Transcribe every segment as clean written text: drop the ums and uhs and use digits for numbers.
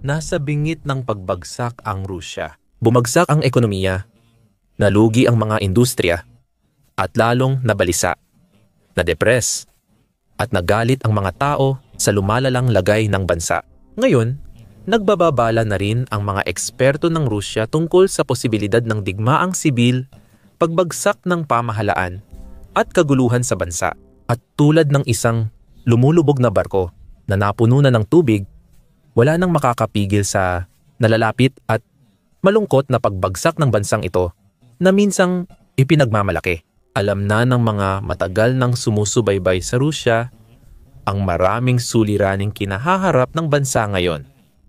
Nasa bingit ng pagbagsak ang Rusya. Bumagsak ang ekonomiya, nalugi ang mga industriya, at lalong nabalisa, na-depress, at nagalit ang mga tao sa lumalalang lagay ng bansa. Ngayon, nagbababala na rin ang mga eksperto ng Rusya tungkol sa posibilidad ng digmaang sibil, pagbagsak ng pamahalaan, at kaguluhan sa bansa. At tulad ng isang lumulubog na barko na napuno na ng tubig, wala nang makakapigil sa nalalapit at malungkot na pagbagsak ng bansang ito na minsang ipinagmamalaki. Alam na ng mga matagal nang sumusubaybay sa Rusya ang maraming suliraning kinahaharap ng bansa ngayon.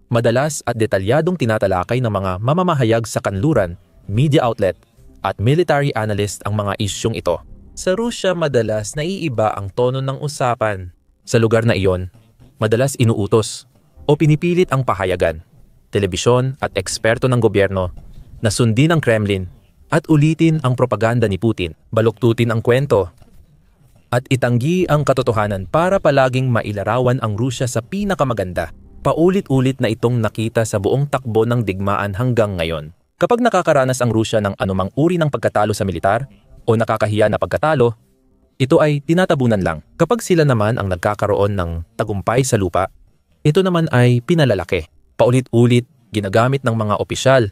Madalas at detalyadong tinatalakay ng mga mamamahayag sa kanluran, media outlet at military analyst ang mga isyong ito. Sa Rusya madalas naiiba ang tono ng usapan. Sa lugar na iyon, madalas inuutos o pinipilit ang pahayagan, telebisyon at eksperto ng gobyerno na sundin ang Kremlin at ulitin ang propaganda ni Putin, baluktutin ang kwento at itanggi ang katotohanan para palaging mailarawan ang Rusya sa pinakamaganda. Paulit-ulit na itong nakita sa buong takbo ng digmaan hanggang ngayon. Kapag nakakaranas ang Rusya ng anumang uri ng pagkatalo sa militar o nakakahiya na pagkatalo, ito ay tinatabunan lang. Kapag sila naman ang nagkakaroon ng tagumpay sa lupa, ito naman ay pinalalaki. Paulit-ulit ginagamit ng mga opisyal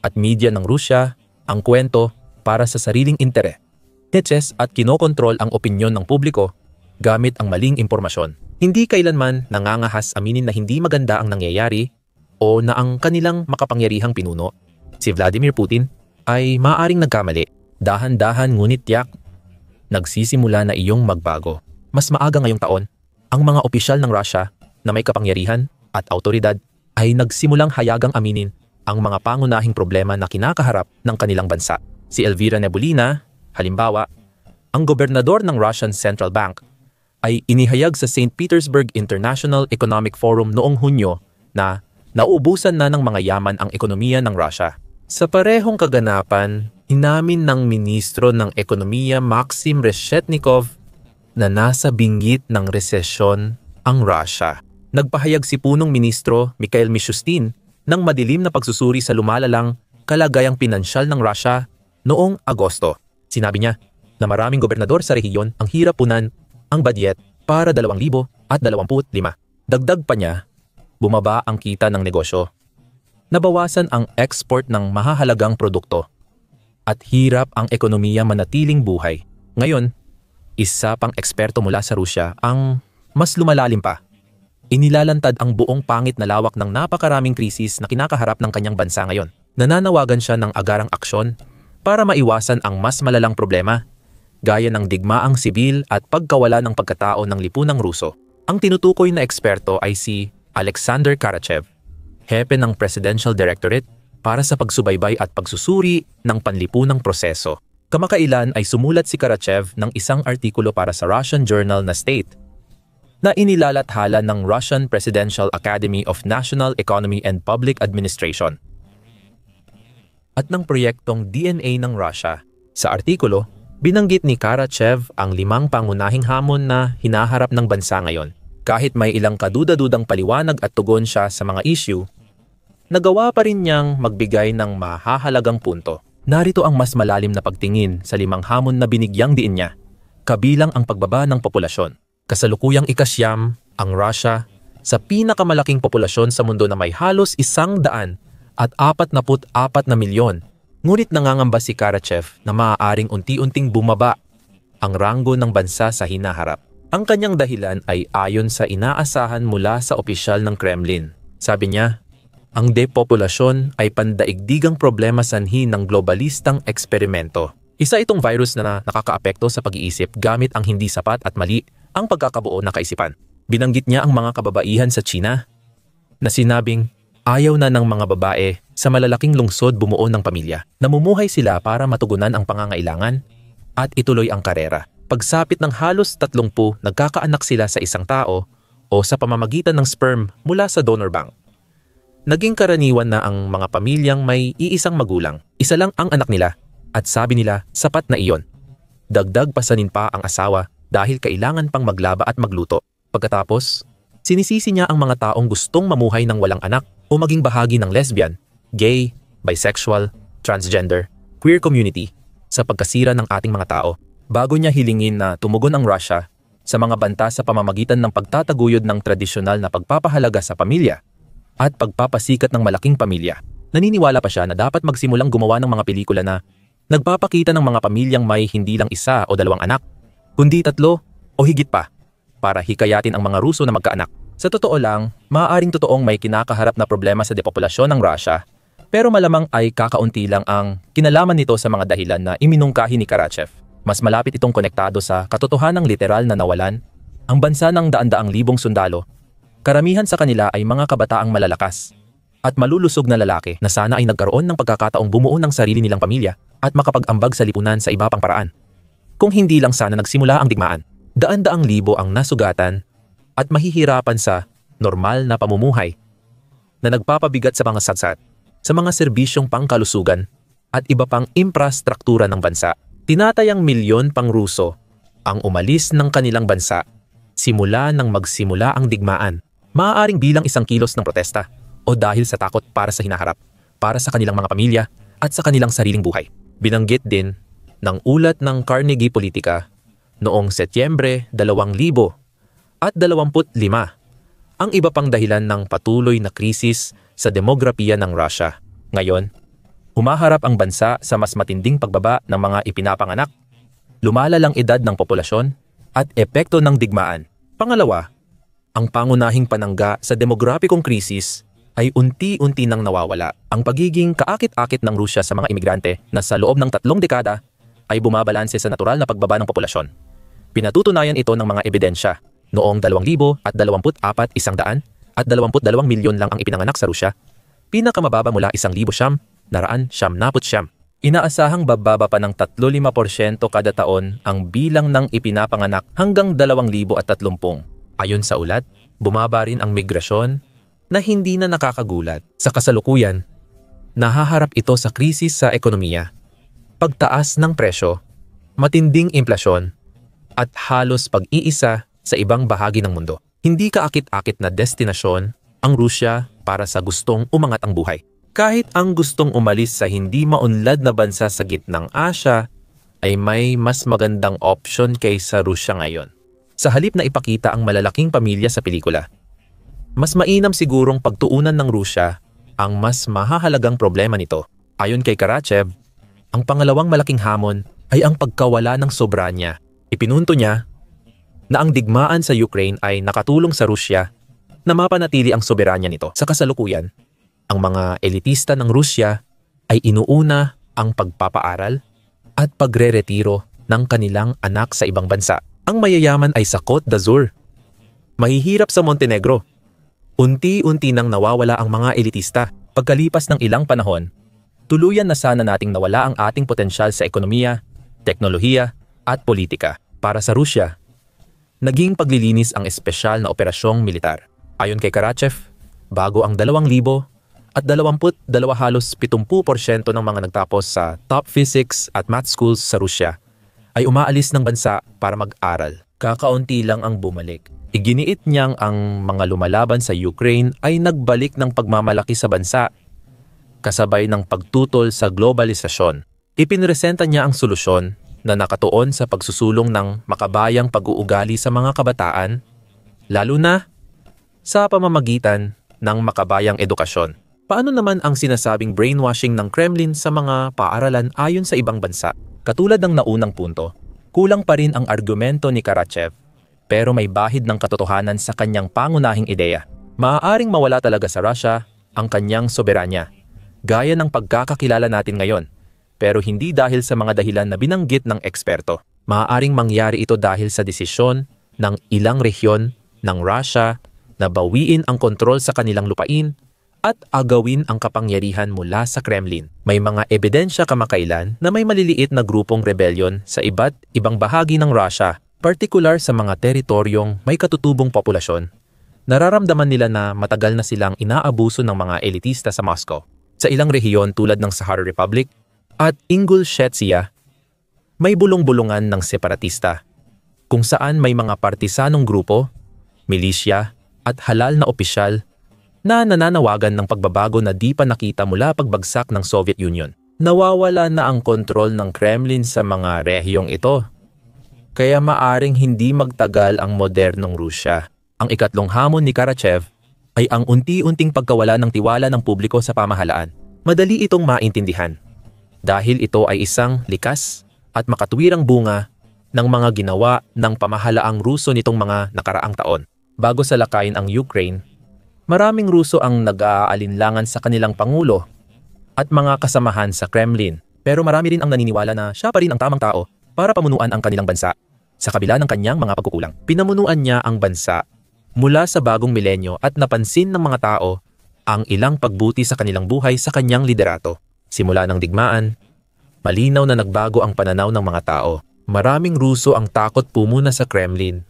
at media ng Rusya ang kwento para sa sariling intereses at kinokontrol ang opinyon ng publiko gamit ang maling impormasyon. Hindi kailanman nangangahas aminin na hindi maganda ang nangyayari o na ang kanilang makapangyarihang pinuno, si Vladimir Putin, ay maaaring nagkamali. Dahan-dahan ngunit tiyak, nagsisimula na iyong magbago. Mas maaga ngayong taon, ang mga opisyal ng Russia na may kapangyarihan at autoridad ay nagsimulang hayagang aminin ang mga pangunahing problema na kinakaharap ng kanilang bansa. Si Elvira Nebulina, halimbawa, ang gobernador ng Russian Central Bank, ay inihayag sa St. Petersburg International Economic Forum noong Hunyo na nauubusan na ng mga yaman ang ekonomiya ng Russia. Sa parehong kaganapan, inamin ng Ministro ng Ekonomiya Maxim Reshetnikov na nasa binggit ng resesyon ang Russia. Nagpahayag si punong ministro Mikhail Mishustin ng madilim na pagsusuri sa lumalalang kalagayang pinansyal ng Russia noong Agosto. Sinabi niya na maraming gobernador sa rehiyon ang hirap punan ang budget para 2025. Dagdag pa niya, bumaba ang kita ng negosyo, nabawasan ang export ng mahahalagang produkto, at hirap ang ekonomiya manatiling buhay. Ngayon, isa pang eksperto mula sa Rusya ang mas lumalalim pa. Inilalantad ang buong pangit na lawak ng napakaraming krisis na kinakaharap ng kanyang bansa ngayon. Nananawagan siya ng agarang aksyon para maiwasan ang mas malalang problema, gaya ng digmaang sibil at pagkawala ng pagkatao ng lipunang Ruso. Ang tinutukoy na eksperto ay si Alexander Karachev, hepe ng Presidential Directorate para sa pagsubaybay at pagsusuri ng panlipunang proseso. Kamakailan ay sumulat si Karachev ng isang artikulo para sa Russian journal na State, na inilalathala ng Russian Presidential Academy of National Economy and Public Administration at ng proyektong DNA ng Russia. Sa artikulo, binanggit ni Karachev ang 5 pangunahing hamon na hinaharap ng bansa ngayon. Kahit may ilang kaduda-dudang paliwanag at tugon siya sa mga issue, nagawa pa rin niyang magbigay ng mahahalagang punto. Narito ang mas malalim na pagtingin sa 5 hamon na binigyang diin niya, kabilang ang pagbaba ng populasyon. Kasalukuyang ikasyam ang Russia sa pinakamalaking populasyon sa mundo na may halos 144 na milyon. Ngunit nangangamba si Karachev na maaaring unti-unting bumaba ang ranggo ng bansa sa hinaharap. Ang kanyang dahilan ay ayon sa inaasahan mula sa opisyal ng Kremlin. Sabi niya, ang depopulasyon ay pandaigdigang problema sanhi ng globalistang eksperimento. Isa itong virus na nakakaapekto sa pag-iisip gamit ang hindi sapat at mali ang pagkakabuo ng kaisipan. Binanggit niya ang mga kababaihan sa China na sinabing ayaw na ng mga babae sa malalaking lungsod bumuo ng pamilya. Namumuhay sila para matugunan ang pangangailangan at ituloy ang karera. Pagsapit ng halos 30, nagkakaanak sila sa isang tao o sa pamamagitan ng sperm mula sa donor bank. Naging karaniwan na ang mga pamilyang may iisang magulang. Isa lang ang anak nila at sabi nila sapat na iyon. Dagdag pasanin pa ang asawa dahil kailangan pang maglaba at magluto. Pagkatapos, sinisisi niya ang mga taong gustong mamuhay ng walang anak o maging bahagi ng lesbian, gay, bisexual, transgender, queer community sa pagkasira ng ating mga tao. Bago niya hilingin na tumugon ang Russia sa mga banta sa pamamagitan ng pagtataguyod ng tradisyonal na pagpapahalaga sa pamilya at pagpapasikat ng malaking pamilya. Naniniwala pa siya na dapat magsimulang gumawa ng mga pelikula na nagpapakita ng mga pamilyang may hindi lang isa o dalawang anak, kundi 3 o higit pa, para hikayatin ang mga Ruso na magkaanak. Sa totoo lang, maaaring totoong may kinakaharap na problema sa depopulasyon ng Russia, pero malamang ay kakaunti lang ang kinalaman nito sa mga dahilan na iminungkahi ni Karachev. Mas malapit itong konektado sa katotohanang literal na nawalan ang bansa ng daan-daang libong sundalo. Karamihan sa kanila ay mga kabataang malalakas at malulusog na lalaki na sana ay nagkaroon ng pagkakataong bumuo ng sarili nilang pamilya at makapag-ambag sa lipunan sa iba pang paraan. Kung hindi lang sana nagsimula ang digmaan, daan-daang libo ang nasugatan at mahihirapan sa normal na pamumuhay na nagpapabigat sa mga sadsat, sa mga serbisyong pangkalusugan at iba pang infrastruktura ng bansa. Tinatayang milyon pang Ruso ang umalis ng kanilang bansa simula nang magsimula ang digmaan, maaaring bilang isang kilos ng protesta o dahil sa takot para sa hinaharap, para sa kanilang mga pamilya at sa kanilang sariling buhay. Binanggit din ng ulat ng Carnegie Politica noong Setyembre 2025 ang iba pang dahilan ng patuloy na krisis sa demografiya ng Russia. Ngayon, humaharap ang bansa sa mas matinding pagbaba ng mga ipinapanganak, lumalalang edad ng populasyon, at epekto ng digmaan. Pangalawa, ang pangunahing panangga sa demograpikong krisis ay unti-unti nang nawawala. Ang pagiging kaakit-akit ng Rusya sa mga imigrante na sa loob ng 3 dekada ay bumabalanse sa natural na pagbaba ng populasyon. Pinatutunayan ito ng mga ebidensya. Noong 2024, 122 milyon lang ang ipinanganak sa Rusya, pinakamababa mula 1,900 Inaasahang bababa pa ng 35% kada taon ang bilang ng ipinapanganak hanggang 2030. Ayon sa ulat, bumaba rin ang migrasyon na hindi na nakakagulat. Sa kasalukuyan, nahaharap ito sa krisis sa ekonomiya, pagtaas ng presyo, matinding inflasyon, at halos pag-iisa sa ibang bahagi ng mundo. Hindi kaakit-akit na destinasyon ang Rusya para sa gustong umangat ang buhay. Kahit ang gustong umalis sa hindi maunlad na bansa sa gitnang Asya ay may mas magandang option kaysa Rusya ngayon. Sa halip na ipakita ang malalaking pamilya sa pelikula, mas mainam sigurong pagtuunan ng Rusya ang mas mahahalagang problema nito. Ayon kay Karachev, ang pangalawang malaking hamon ay ang pagkawala ng soberanya. Ipinunto niya na ang digmaan sa Ukraine ay nakatulong sa Rusya na mapanatili ang soberanya nito. Sa kasalukuyan, ang mga elitista ng Rusya ay inuuna ang pagpapaaral at pagre-retiro ng kanilang anak sa ibang bansa. Ang mayayaman ay sa Côte d'Azur, mahihirap sa Montenegro. Unti-unti nang nawawala ang mga elitista. Pagkalipas ng ilang panahon, tuluyan na sana nating nawala ang ating potensyal sa ekonomiya, teknolohiya at politika. Para sa Rusya, naging paglilinis ang espesyal na operasyong militar. Ayon kay Karachev, bago ang 2022 halos 70% ng mga nagtapos sa top physics at math schools sa Rusya ay umaalis ng bansa para mag-aral. Kakaunti lang ang bumalik. Iginiit niyang ang mga lumalaban sa Ukraine ay nagbalik ng pagmamalaki sa bansa, kasabay ng pagtutol sa globalisasyon. Ipinresenta niya ang solusyon na nakatuon sa pagsusulong ng makabayang pag-uugali sa mga kabataan, lalo na sa pamamagitan ng makabayang edukasyon. Paano naman ang sinasabing brainwashing ng Kremlin sa mga paaralan ayon sa ibang bansa? Katulad ng naunang punto, kulang pa rin ang argumento ni Karachev, pero may bahid ng katotohanan sa kanyang pangunahing ideya. Maaaring mawala talaga sa Russia ang kanyang soberanya, gaya ng pagkakakilala natin ngayon, pero hindi dahil sa mga dahilan na binanggit ng eksperto. Maaaring mangyari ito dahil sa desisyon ng ilang rehiyon ng Russia na bawiin ang kontrol sa kanilang lupain at agawin ang kapangyarihan mula sa Kremlin. May mga ebidensya kamakailan na may maliliit na grupong rebellion sa iba't ibang bahagi ng Russia, partikular sa mga teritoryong may katutubong populasyon. Nararamdaman nila na matagal na silang inaabuso ng mga elitista sa Moscow. Sa ilang rehiyon tulad ng Sahara Republic at Ingushetia, may bulong-bulungan ng separatista, kung saan may mga partisanong grupo, milisya at halal na opisyal na nananawagan ng pagbabago na di pa nakita mula pagbagsak ng Soviet Union. Nawawala na ang kontrol ng Kremlin sa mga rehiyong ito, kaya maaring hindi magtagal ang modernong Rusya. Ang ikatlong hamon ni Karachev ay ang unti-unting pagkawala ng tiwala ng publiko sa pamahalaan. Madali itong maintindihan dahil ito ay isang likas at makatuwirang bunga ng mga ginawa ng pamahalaang Ruso nitong mga nakaraang taon. Bago salakayin ang Ukraine, maraming Ruso ang nag-aalinlangan sa kanilang pangulo at mga kasamahan sa Kremlin. Pero marami rin ang naniniwala na siya pa rin ang tamang tao para pamunuan ang kanilang bansa sa kabila ng kanyang mga pagkukulang. Pinamunuan niya ang bansa mula sa bagong milenyo at napansin ng mga tao ang ilang pagbuti sa kanilang buhay sa kanyang liderato. Simula ng digmaan, malinaw na nagbago ang pananaw ng mga tao. Maraming Ruso ang takot pumuna sa Kremlin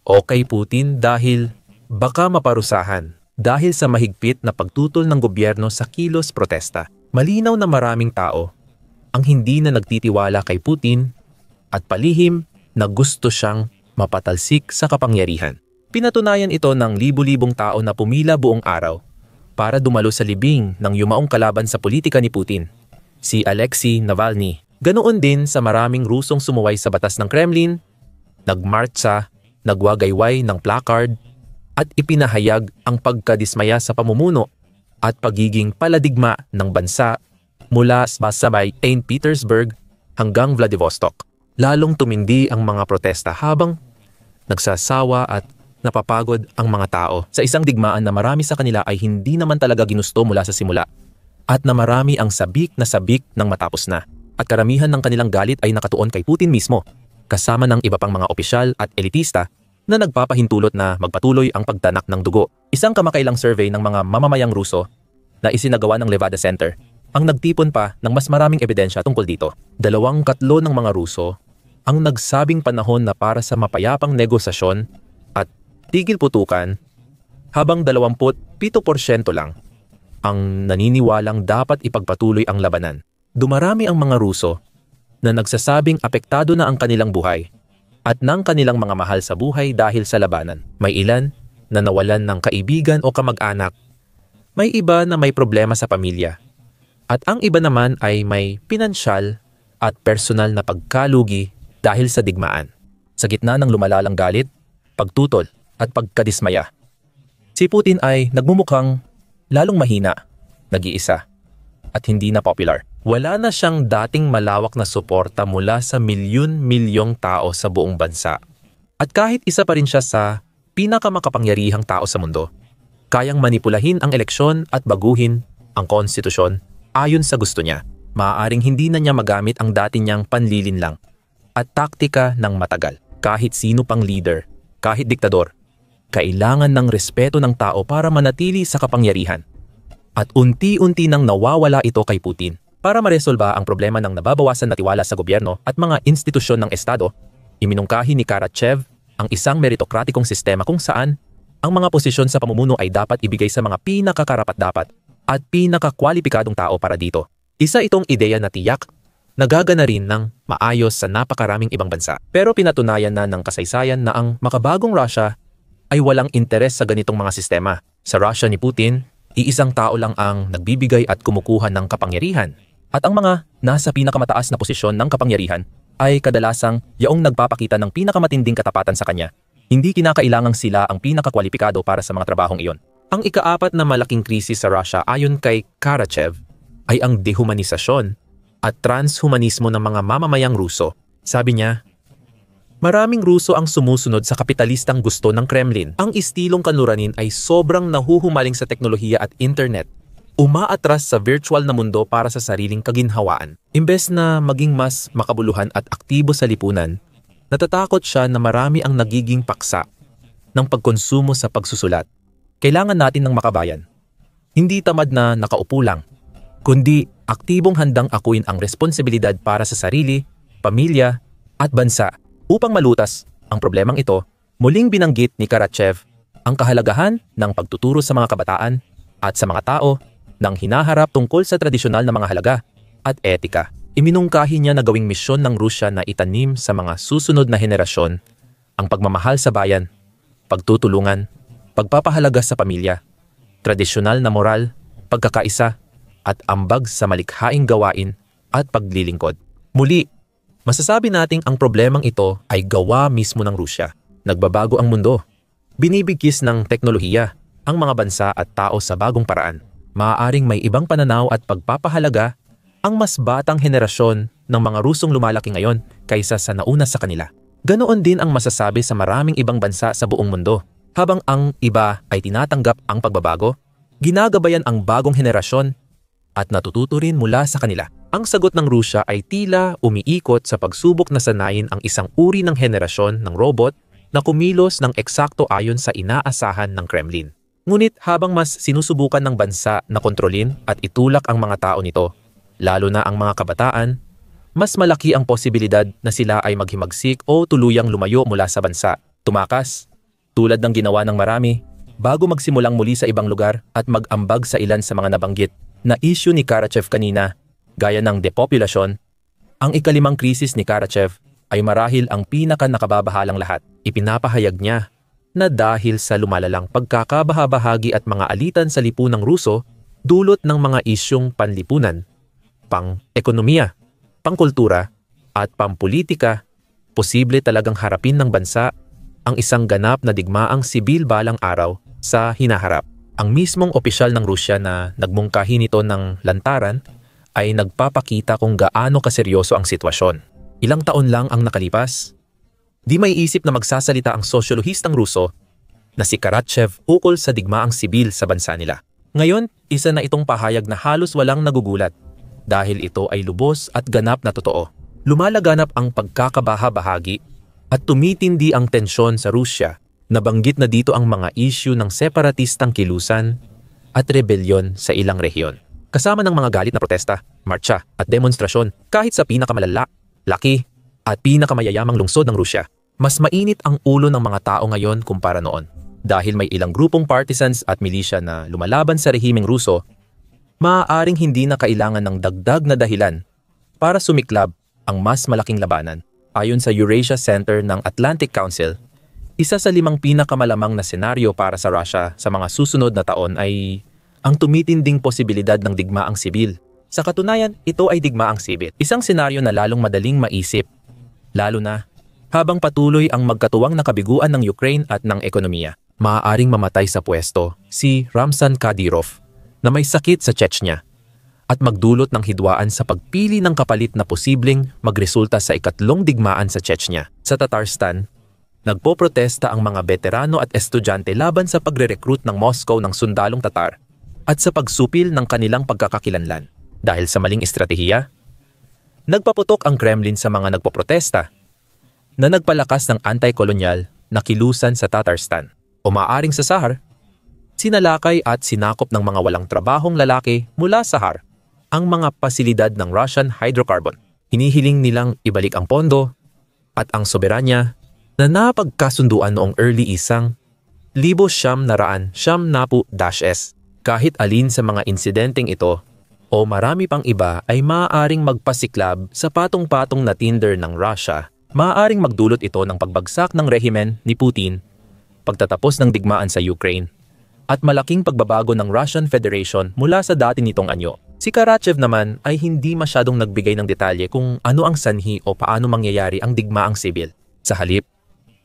o kay Putin dahil baka maparusahan dahil sa mahigpit na pagtutol ng gobyerno sa kilos protesta. Malinaw na maraming tao ang hindi na nagtitiwala kay Putin at palihim na gusto siyang mapatalsik sa kapangyarihan. Pinatunayan ito ng libu-libong tao na pumila buong araw para dumalo sa libing ng yumaong kalaban sa politika ni Putin, si Alexei Navalny. Ganoon din sa maraming Rusong sumuway sa batas ng Kremlin, nagmartsa, nagwagayway ng placard, at ipinahayag ang pagkadismaya sa pamumuno at pagiging paladigma ng bansa mula sa St. Petersburg hanggang Vladivostok. Lalong tumindi ang mga protesta habang nagsasawa at napapagod ang mga tao sa isang digmaan na marami sa kanila ay hindi naman talaga ginusto mula sa simula at na marami ang sabik ng matapos na. At karamihan ng kanilang galit ay nakatuon kay Putin mismo, kasama ng iba pang mga opisyal at elitista na nagpapahintulot na magpatuloy ang pagtanak ng dugo. Isang kamakailang survey ng mga mamamayang Ruso na isinagawa ng Levada Center ang nagtipon pa ng mas maraming ebidensya tungkol dito. 2/3 ng mga Ruso ang nagsabing panahon na para sa mapayapang negosasyon at tigil putukan, habang 27% lang ang naniniwalang dapat ipagpatuloy ang labanan. Dumarami ang mga Ruso na nagsasabing apektado na ang kanilang buhay at ng kanilang mga mahal sa buhay dahil sa labanan. May ilan na nawalan ng kaibigan o kamag-anak. May iba na may problema sa pamilya. At ang iba naman ay may pinansyal at personal na pagkalugi dahil sa digmaan. Sa gitna ng lumalalang galit, pagtutol at pagkadismaya, si Putin ay nagmumukhang lalong mahina, nag-iisa, at hindi na popular. Wala na siyang dating malawak na suporta mula sa milyon-milyong tao sa buong bansa. At kahit isa pa rin siya sa pinakamakapangyarihang tao sa mundo, kayang manipulahin ang eleksyon at baguhin ang konstitusyon ayon sa gusto niya. Maaaring hindi na niya magamit ang dati niyang panlilinlang at taktika ng matagal. Kahit sino pang leader, kahit diktador, kailangan ng respeto ng tao para manatili sa kapangyarihan. At unti-unti nang nawawala ito kay Putin. Para maresolba ang problema ng nababawasan na tiwala sa gobyerno at mga institusyon ng Estado, iminungkahi ni Karachev ang isang meritokratikong sistema kung saan ang mga posisyon sa pamumuno ay dapat ibigay sa mga pinakakarapat-dapat at pinakakwalipikadong tao para dito. Isa itong ideya na tiyak nagagana rin ng maayos sa napakaraming ibang bansa. Pero pinatunayan na ng kasaysayan na ang makabagong Russia ay walang interes sa ganitong mga sistema. Sa Russia ni Putin, iisang tao lang ang nagbibigay at kumukuha ng kapangyarihan. At ang mga nasa pinakamataas na posisyon ng kapangyarihan ay kadalasang yaong nagpapakita ng pinakamatinding katapatan sa kanya. Hindi kinakailangang sila ang pinakakwalipikado para sa mga trabahong iyon. Ang ika-4 na malaking krisis sa Russia ayon kay Karachev ay ang dehumanisasyon at transhumanismo ng mga mamamayang Ruso. Sabi niya, maraming Ruso ang sumusunod sa kapitalistang gusto ng Kremlin. Ang istilong kanluranin ay sobrang nahuhumaling sa teknolohiya at internet. Umaatras sa virtual na mundo para sa sariling kaginhawaan. Imbes na maging mas makabuluhan at aktibo sa lipunan, natatakot siya na marami ang nagiging paksa ng pagkonsumo sa pagsusulat. Kailangan natin ng makabayan. Hindi tamad na nakaupo lang, kundi aktibong handang akuin ang responsibilidad para sa sarili, pamilya, at bansa. Upang malutas ang problemang ito, muling binanggit ni Karachev ang kahalagahan ng pagtuturo sa mga kabataan at sa mga tao ng hinaharap tungkol sa tradisyonal na mga halaga at etika. Iminungkahi niya na gawing misyon ng Rusya na itanim sa mga susunod na henerasyon ang pagmamahal sa bayan, pagtutulungan, pagpapahalaga sa pamilya, tradisyonal na moral, pagkakaisa, at ambag sa malikhaing gawain at paglilingkod. Muli, masasabi nating ang problemang ito ay gawa mismo ng Rusya. Nagbabago ang mundo. Binibigkis ng teknolohiya ang mga bansa at tao sa bagong paraan. Maaaring may ibang pananaw at pagpapahalaga ang mas batang henerasyon ng mga Rusong lumalaki ngayon kaysa sa nauna sa kanila. Ganoon din ang masasabi sa maraming ibang bansa sa buong mundo. Habang ang iba ay tinatanggap ang pagbabago, ginagabayan ang bagong henerasyon at natututo rin mula sa kanila. Ang sagot ng Rusya ay tila umiikot sa pagsubok na sanayin ang isang uri ng henerasyon ng robot na kumilos ng eksakto ayon sa inaasahan ng Kremlin. Ngunit habang mas sinusubukan ng bansa na kontrolin at itulak ang mga tao nito, lalo na ang mga kabataan, mas malaki ang posibilidad na sila ay maghimagsik o tuluyang lumayo mula sa bansa, tumakas, tulad ng ginawa ng marami, bago magsimulang muli sa ibang lugar at mag-ambag sa ilan sa mga nabanggit na issue ni Karachev kanina, gaya ng depopulasyon. Ang ikalimang krisis ni Karachev ay marahil ang pinaka-nakababahalang lahat. Ipinapahayag niya na dahil sa lumalalang pagkakabahabahagi at mga alitan sa lipunang Ruso, dulot ng mga isyong panlipunan, pang-ekonomiya, pangkultura, at pampolitika, posible talagang harapin ng bansa ang isang ganap na digmaang sibil balang araw sa hinaharap. Ang mismong opisyal ng Rusya na nagmungkahi nito ng lantaran ay nagpapakita kung gaano kaseryoso ang sitwasyon. Ilang taon lang ang nakalipas, di may isip na magsasalita ang sosyolohistang Ruso na si Karachev ukol sa digmaang sibil sa bansa nila. Ngayon, isa na itong pahayag na halos walang nagugulat dahil ito ay lubos at ganap na totoo. Lumalaganap ang pagkakabahabahagi at tumitindi ang tensyon sa Rusya. Nabanggit na dito ang mga issue ng separatistang kilusan at rebelyon sa ilang rehiyon. Kasama ng mga galit na protesta, marcha at demonstrasyon kahit sa pinakamalala, laki at pinakamayayamang lungsod ng Rusya. Mas mainit ang ulo ng mga tao ngayon kumpara noon. Dahil may ilang grupong partisans at milisya na lumalaban sa rehimeng Ruso, maaaring hindi na kailangan ng dagdag na dahilan para sumiklab ang mas malaking labanan. Ayon sa Eurasia Center ng Atlantic Council, isa sa 5 pinakamalamang na senaryo para sa Russia sa mga susunod na taon ay ang tumitinding posibilidad ng digmaang sibil. Sa katunayan, ito ay digmaang sibil. Isang senaryo na lalong madaling maisip, lalo na habang patuloy ang magkatuwang na kabiguan ng Ukraine at ng ekonomiya. Maaaring mamatay sa pwesto si Ramzan Kadyrov na may sakit sa Chechnya at magdulot ng hidwaan sa pagpili ng kapalit na posibleng magresulta sa ikatlong digmaan sa Chechnya. Sa Tatarstan, nagpoprotesta ang mga veterano at estudyante laban sa pagre-recruit ng Moscow ng sundalong Tatar at sa pagsupil ng kanilang pagkakakilanlan. Dahil sa maling estratehiya, nagpaputok ang Kremlin sa mga nagpoprotesta na nagpalakas ng anti-kolonyal na kilusan sa Tatarstan. O maaring sa Sahar, sinalakay at sinakop ng mga walang trabahong lalaki mula Sahar ang mga pasilidad ng Russian hydrocarbon. Hinihiling nilang ibalik ang pondo at ang soberanya na napagkasunduan noong early 1970s. Kahit alin sa mga insidenteng ito o marami pang iba ay maaaring magpasiklab sa patong-patong na tinder ng Russia, maaaring magdulot ito ng pagbagsak ng rehimen ni Putin, pagtatapos ng digmaan sa Ukraine, at malaking pagbabago ng Russian Federation mula sa dati nitong anyo. Si Karachev naman ay hindi masyadong nagbigay ng detalye kung ano ang sanhi o paano mangyayari ang digmaang sibil. Sa halip,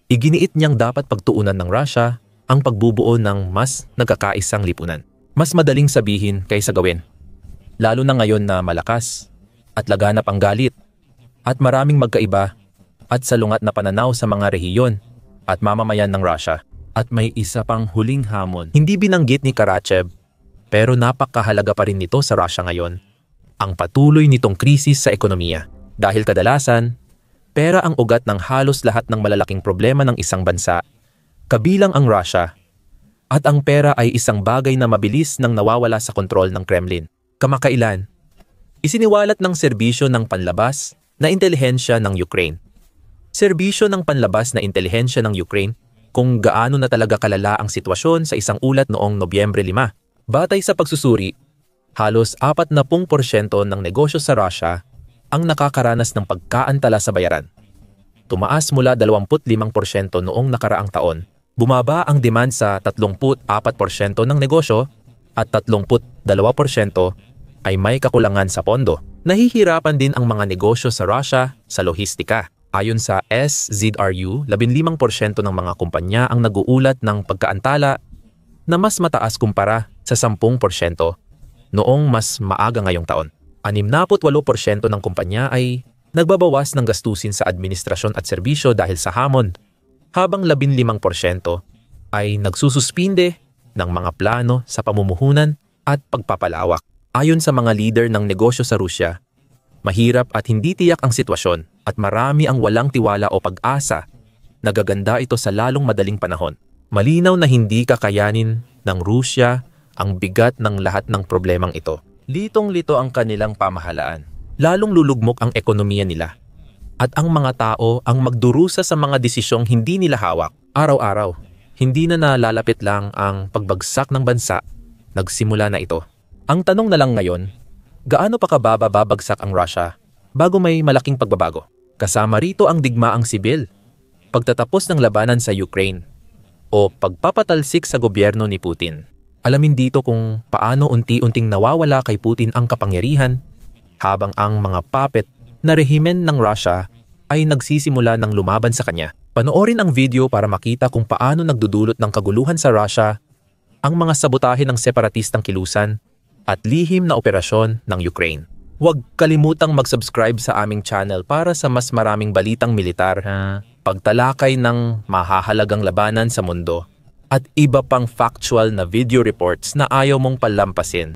iginiit niyang dapat pagtuunan ng Russia ang pagbubuo ng mas nagkakaisang lipunan. Mas madaling sabihin kaysa gawin, lalo na ngayon na malakas at laganap ang galit at maraming magkaiba at salungat na pananaw sa mga rehiyon at mamamayan ng Russia. At may isa pang huling hamon. Hindi binanggit ni Karachev, pero napakahalaga pa rin nito sa Russia ngayon, ang patuloy nitong krisis sa ekonomiya. Dahil kadalasan, pera ang ugat ng halos lahat ng malalaking problema ng isang bansa, kabilang ang Russia, at ang pera ay isang bagay na mabilis nang nawawala sa kontrol ng Kremlin. Kamakailan, isiniwalat ng serbisyo ng panlabas na intelihensya ng Ukraine. Serbisyo ng panlabas na intelihensya ng Ukraine kung gaano na talaga kalala ang sitwasyon sa isang ulat noong Nobyembre 5. Batay sa pagsusuri, halos 40% ng negosyo sa Russia ang nakakaranas ng pagkaantala sa bayaran. Tumaas mula 25% noong nakaraang taon. Bumaba ang demand sa 34% ng negosyo at 32% ay may kakulangan sa pondo. Nahihirapan din ang mga negosyo sa Russia sa lohistika. Ayon sa SZRU, 15% ng mga kumpanya ang naguulat ng pagkaantala na mas mataas kumpara sa 10% noong mas maaga ngayong taon. 68% ng kumpanya ay nagbabawas ng gastusin sa administrasyon at serbisyo dahil sa hamon, habang 15% ay nagsususpinde ng mga plano sa pamumuhunan at pagpapalawak. Ayon sa mga leader ng negosyo sa Rusya, mahirap at hindi tiyak ang sitwasyon at marami ang walang tiwala o pag-asa na gaganda ito sa lalong madaling panahon. Malinaw na hindi kakayanin ng Rusya ang bigat ng lahat ng problemang ito. Litong-lito ang kanilang pamahalaan. Lalong lulugmok ang ekonomiya nila. At ang mga tao ang magdurusa sa mga desisyong hindi nila hawak. Araw-araw, hindi na nalalapit lang ang pagbagsak ng bansa. Nagsimula na ito. Ang tanong na lang ngayon, gaano pa babagsak ang Russia bago may malaking pagbabago? Kasama rito ang digmaang sibil, pagtatapos ng labanan sa Ukraine, o pagpapatalsik sa gobyerno ni Putin. Alamin dito kung paano unti-unting nawawala kay Putin ang kapangyarihan habang ang mga puppet na rehimen ng Russia ay nagsisimula ng lumaban sa kanya. Panoorin ang video para makita kung paano nagdudulot ng kaguluhan sa Russia ang mga sabotahe ng separatistang kilusan at lihim na operasyon ng Ukraine. Huwag kalimutang mag-subscribe sa aming channel para sa mas maraming balitang militar, pagtalakay ng mahahalagang labanan sa mundo, at iba pang factual na video reports na ayaw mong palampasin.